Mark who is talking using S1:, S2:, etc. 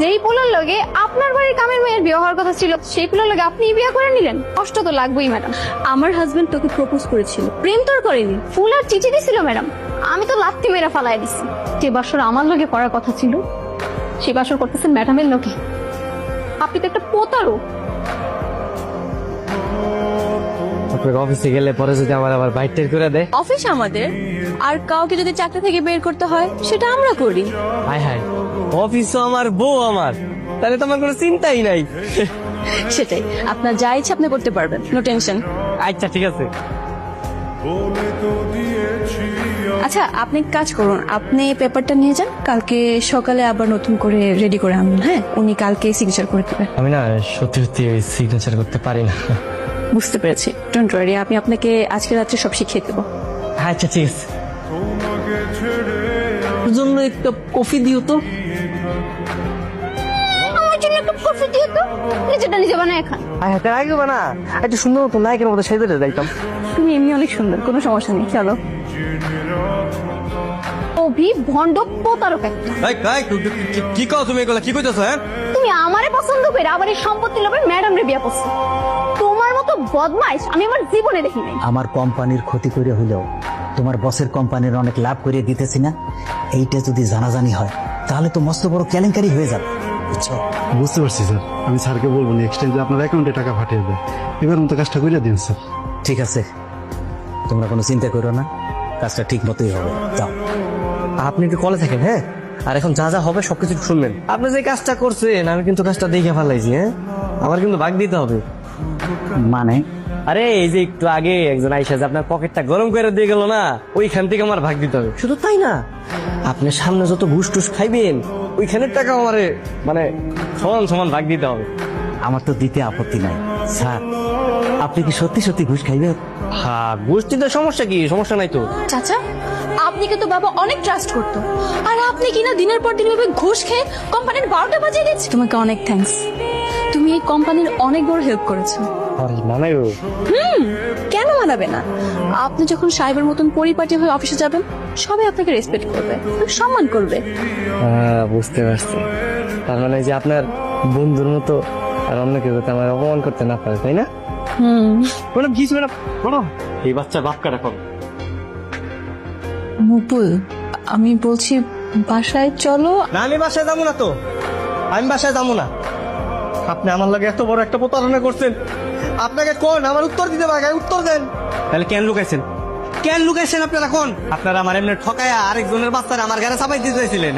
S1: যেই পোলার লগে আপনার বাড়ির কামের মেয়ের বিয়ে হওয়ার কথা ছিল সেই পোলার লগে আপনি বিয়ে করে নিলেন, কষ্ট তো লাগবেই ম্যাডাম।
S2: আমার হাজবেন্ড তোকে প্রপোজ করেছিল, প্রেম তোর করেনি।
S1: ফুল আর চিঠি দিছিল ম্যাডাম, আমি তো লাত্তি মেরা ফালাই দিছি। যে বাসর আমার লগে করার কথা ছিল সে বাসর করতেছেন ম্যাডামের লগে। আপনি তো একটা প্রতারক।
S3: আপনাকে অফিসে গেলে পরে যদি আমার আবার বাইট টের করে দেয়।
S2: অফিস আমাদের, আর কাউকে যদি চাকরি থেকে বের করতে হয় সেটা আমরা করি।
S3: হায় হায়, অফিসও আমার, বউ আমার, তাহলে তো আমার কোনো চিন্তাই নাই।
S2: সেটাই, আপনার যা ইচ্ছে আপনি করতে পারবেন, নো টেনশন।
S3: আচ্ছা ঠিক আছে।
S2: আচ্ছা আপনি এক কাজ করুন, আপনি পেপারটা নিয়ে যান, কালকে সকালে আবার নতুন করে রেডি করে আনুন। হ্যাঁ, উনি কালকে সিগনেচার করে দেবেন।
S3: আমি না সত্যি সত্যি সিগনেচার করতে পারি না।
S2: বুঝতে পেরেছি, ডোন্ট ওয়ারি, আমি আপনাকে আজকে রাত্রে সব শিখিয়ে দেবো।
S3: আচ্ছা ঠিক আছে। জন্য একটা কফি দিও তো।
S1: আমার জন্য একটু কফি দিয়ে তো, নিজেটা নিজে বানায় খান।
S3: হ্যাঁ তার আগে না একটু সুন্দর মতো নায়কের মতো সেজে যাইতাম।
S2: তুমি এমনি অনেক সুন্দর, কোনো সমস্যা নেই, চলো।
S1: অভি ভণ্ড প্রতারক একটা।
S3: কি কও তুমি এগুলা, কি কইতেছো? হ্যাঁ
S1: তুমি আমারে পছন্দ করে আবার এই সম্পত্তি লোভে ম্যাডাম রে বিয়া করছো। তোমার মতো বদমাইশ আমি আমার জীবনে দেখি নাই।
S4: আমার কোম্পানির ক্ষতি করে হইলেও তোমার বসের কোম্পানির অনেক লাভ করে দিতেছি না, এইটা যদি জানাজানি হয় তাহলে তো মস্ত বড় কেলেঙ্কারি হয়ে যাবে, বুঝছো?
S5: বুঝতে পারছি স্যার, আমি স্যারকে বলবো নেক্সট টাইম যে আপনার অ্যাকাউন্টে টাকা পাঠিয়ে দেয়। এবার মতো কাজটা করে দিন স্যার।
S4: ঠিক আছে, তোমরা কোনো চিন্তা করো না, কাজটা ঠিক মতোই হবে। যাও।
S3: আপনি একটু কলে থাকেন। হ্যাঁ, আর এখন যা যা হবে সবকিছু শুনবেন। আপনি যে কাজটা করছেন আমি কিন্তু কাজটা দেখে ফেলাইছি। হ্যাঁ, আমার কিন্তু ভাগ দিতে হবে।
S4: মানে
S3: আরে এই যে একটু আগে একজন আইসা যে আপনার পকেটটা গরম করে দিয়ে গেল না, ওইখান থেকে আমার ভাগ দিতে হবে। শুধু তাই না, আপনি সামনে যত ঘুষ টুস খাইবেন ওইখানের টাকা আমারে মানে সমান সমান ভাগ দিতে হবে।
S4: আমার তো দিতে আপত্তি নাই স্যার, আপনি কি সত্যি সত্যি ঘুষ খাইবেন?
S3: হ্যাঁ, ঘুষ দিতে সমস্যা কি? সমস্যা নাই তো।
S2: চাচা, আপনাকে তো বাবা অনেক ট্রাস্ট করতো, আর আপনি কিনা দিনের পর দিন ভাবে ঘুষ খেয়ে কোম্পানির 12টা বাজিয়ে দিচ্ছেন। তোমাকে অনেক থ্যাঙ্কস, তুমি এই কোম্পানির অনেক বড় হেল্প করেছো।
S3: মানে
S2: কেন মানাবে না? আপনি যখন সাহেবের মতন পরিপাটি হয়ে অফিসে যাবেন সবাই আপনাকে রেসপেক্ট করবে, সম্মান করবে।
S3: বুঝতে পারছি, তার মানে যে আপনার বন্ধুর মতো আর অন্য কেউ যাতে আমার অপমান করতে না পারে, তাই না? ম্যাডাম কি ম্যাডাম, শোনো, এই বাচ্চা বাপ কাটা কম।
S2: মুকুল, আমি বলছি বাসায় চলো।
S3: না আমি বাসায় যাবো না তো, আমি বাসায় যাবো না। আপনি আমার লাগে এত বড় একটা প্রতারণা করছেন, আপনাকে কোন আমার উত্তর দিতে পারে, উত্তর দেন। তাহলে কেন লুকাইছেন? কেন লুকাইছেন আপনারা? কোন আপনারা আমার এমনি ঠকায়া আরেকজনের বাচ্চারা আমার ঘরে চাপাই দিতে চাইছিলেন?